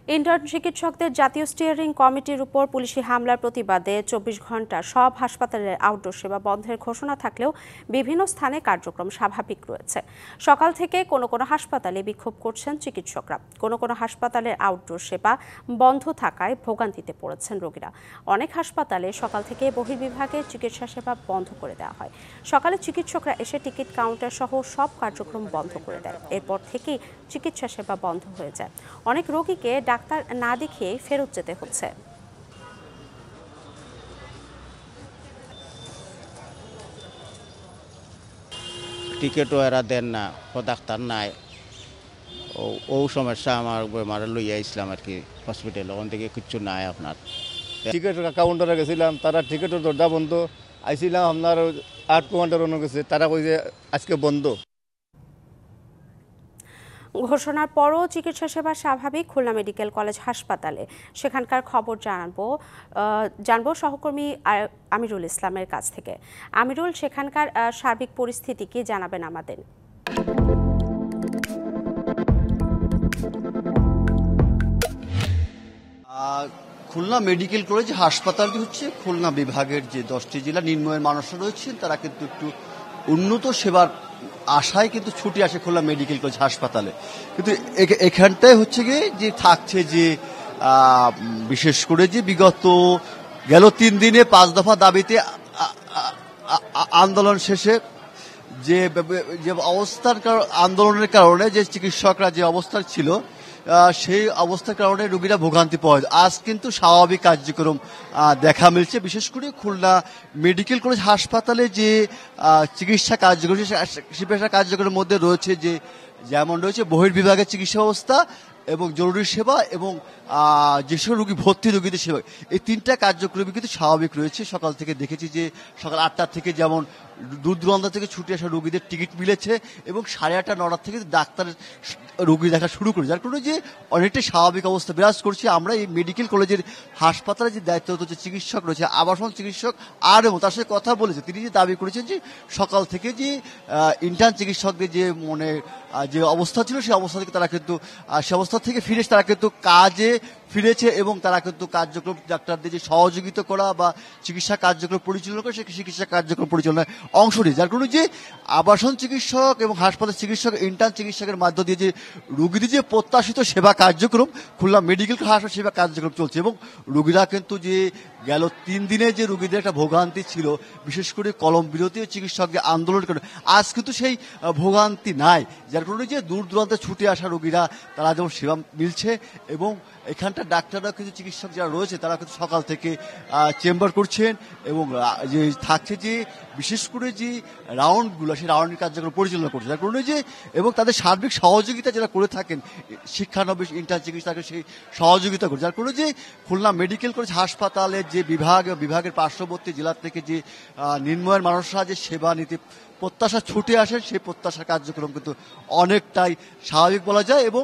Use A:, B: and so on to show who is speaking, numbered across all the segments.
A: Intern চিকিৎসকদের জাতীয় steering কমিটির উপর পুলিশি হামলার প্রতিবাদে ২৪ ঘণ্টা সব হাসপাতালের আউটডোর সেবা বন্ধের ঘোষণা থাকলেও বিভিন্ন স্থানে কার্যক্রম স্বাভাবিক রয়েছে। সকাল থেকে কোনো কোনো হাসপাতালে বিক্ষোভ করছেন চিকিৎসকরা। কোনো কোনো হাসপাতালের আউটডোর সেবা বন্ধ থাকায় ভোগান্তিতে পড়েছেন রোগীরা। অনেক হাসপাতালে সকাল থেকে বহির্বিভাগে চিকিৎসা সেবা বন্ধ করে দেওয়া হয়। সকালে চিকিৎসকরা এসে টিকিট কাউন্টার সহ সব কার্যক্রম বন্ধ করে দেয়। এরপর থেকেই চিকিৎসা সেবা বন্ধ হয়ে যায়। অনেক রোগীকে ডাক্তার না দেখিয়ে ফেরত যেতে হচ্ছে।
B: টিকিটও এরা দেন না, ডাক্তার নাই। ও সমস্যা আমার বেমারে লইয়া ইসলাম আর কি হসপিটাল, ওখান থেকে কিচ্ছু নাই। আপনার
C: টিকিট কাউন্টারে গেছিলাম, তারা টিকিটের দরজা বন্ধ। আইছিলাম আপনার ৮ ঘন্টার অন্য গেছে, তারা কইছে আজকে বন্ধ।
A: ঘোষণার পরও চিকিৎসা সেবা স্বাভাবিক খুলনা মেডিকেল কলেজ হাসপাতালে। সেখানকার খবর জানবো সহকর্মী আমিরুল ইসলামের কাছ থেকে। আমিরুল, সেখানকার সার্বিক পরিস্থিতি কি জানাবেন আমাদের?
D: খুলনা মেডিকেল কলেজ হাসপাতালটি হচ্ছে খুলনা বিভাগের যে 10টি জেলা নিম্নয়ের মানুষরা রয়েছেন, তারা কিন্তু একটু উন্নত সেবার আশায় কিন্তু ছুটি আসে খুলনা মেডিকেল কলেজ হাসপাতালে। কিন্তু এখানটায় হচ্ছে গিয়ে যে থাকছে যে বিশেষ করে যে বিগত গেল 3 দিনে 5 দফা দাবিতে আন্দোলন শেষে যে আন্দোলনের কারণে যে চিকিৎসকরা যে অবস্থা ছিল, সেই অবস্থার কারণে রোগীরা ভোগান্তি পাওয়া যায়। আজ কিন্তু স্বাভাবিক কার্যক্রম দেখা মিলছে। বিশেষ করে খুলনা মেডিকেল কলেজ হাসপাতালে যে চিকিৎসা কার্যক্রমের মধ্যে রয়েছে যে যেমন রয়েছে বহির্বিভাগের চিকিৎসা ব্যবস্থা এবং জরুরি সেবা এবং যেসব রোগী ভর্তি রোগীদের সেবা, এই 3টা কার্যক্রমই কিন্তু স্বাভাবিক রয়েছে। সকাল থেকে দেখেছি যে সকাল 8টা থেকে যেমন দূর দূরান্ত থেকে ছুটে আসা রোগীদের টিকিট মিলেছে এবং 8:30 9টা থেকে ডাক্তার রোগী দেখা শুরু করে, যার কারণে যে অনেকটাই স্বাভাবিক অবস্থা বিরাজ করছে। আমরা এই মেডিকেল কলেজের হাসপাতালে যে দায়িত্বরত যে চিকিৎসক রয়েছে, আবাসন চিকিৎসক আর এবং তার সাথে কথা বলেছে, তিনি যে দাবি করেছেন যে সকাল থেকে যে ইন্টার্ন চিকিৎসকদের যে যে অবস্থা ছিল, সেই অবস্থা থেকে তারা কিন্তু সে অবস্থা থেকে ফিরে তারা কিন্তু কাজে ফিরেছে এবং তারা কিন্তু কার্যক্রম ডাক্তারদের যে সহযোগিতা করা বা চিকিৎসা কার্যক্রম পরিচালনা করে সেই চিকিৎসা কার্যক্রম পরিচালনায় অংশ নিয়ে, যার কারণে যে আবাসন চিকিৎসক এবং হাসপাতাল চিকিৎসক ইন্টার্ন চিকিৎসকের মাধ্য দিয়ে যে রোগীদের যে প্রত্যাশিত সেবা কার্যক্রম খুলনা মেডিকেল হাসপাতাল সেবা কার্যক্রম চলছে এবং রোগীরা কিন্তু যে গেল 3 দিনে যে রোগীদের একটা ভোগান্তি ছিল, বিশেষ করে কলম বিরতি চিকিৎসকদের আন্দোলনের কারণে আজ কিন্তু সেই ভোগান্তি নাই, যার কারণে যে দূর দূরান্তে ছুটে আসা রোগীরা তারা যেমন সেবা মিলছে এবং এখানকার ডাক্তাররা কিন্তু চিকিৎসক যারা রয়েছে তারা কিন্তু সকাল থেকে চেম্বার করছেন এবং যে থাকছে যে বিশেষ করে যে রাউন্ডগুলো, সেই রাউন্ডের কার্যক্রম পরিচালনা করছে, যার কারণে যে এবং তাদের সার্বিক সহযোগিতা যারা করে থাকেন শিক্ষানবিশ ইন্টার্ন চিকিৎসকে সেই সহযোগিতা করে, যার কারণে যে খুলনা মেডিকেল কলেজ হাসপাতালের যে বিভাগের পার্শ্ববর্তী জেলা থেকে যে নিম্নয়ের মানুষরা যে সেবা নিতে প্রত্যাশা ছুটে আসেন, সেই প্রত্যাশার কার্যক্রম কিন্তু অনেকটাই স্বাভাবিক বলা যায়। এবং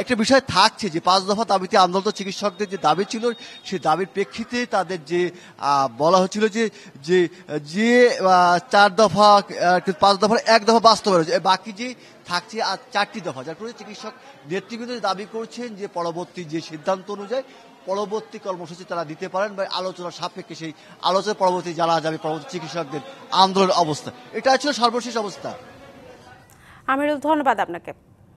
D: একটা বিষয় থাকছে যে 5 দফা দাবিতে আন্দোলন চিকিৎসকদের যে দাবি ছিল, সেই দাবির প্রেক্ষিতে তাদের যে বলা হচ্ছিল যে যে 4 দফা 5 দফার 1 দফা বাস্তবায়ন হয়েছে, বাকি যে থাকছে আর 4টি দফা, যার কারণে চিকিৎসক নেতৃবৃন্দ দাবি করছেন যে পরবর্তী যে সিদ্ধান্ত অনুযায়ী পরবর্তী কর্মসূচি তারা দিতে পারেন বা আলোচনার সাপেক্ষে সেই আলোচনা পরবর্তী জানা যাবে পরবর্তী চিকিৎসকদের আন্দোলনের অবস্থা। এটা ছিল সর্বশেষ অবস্থা।
A: আমিরুল, ধন্যবাদ আপনাকে।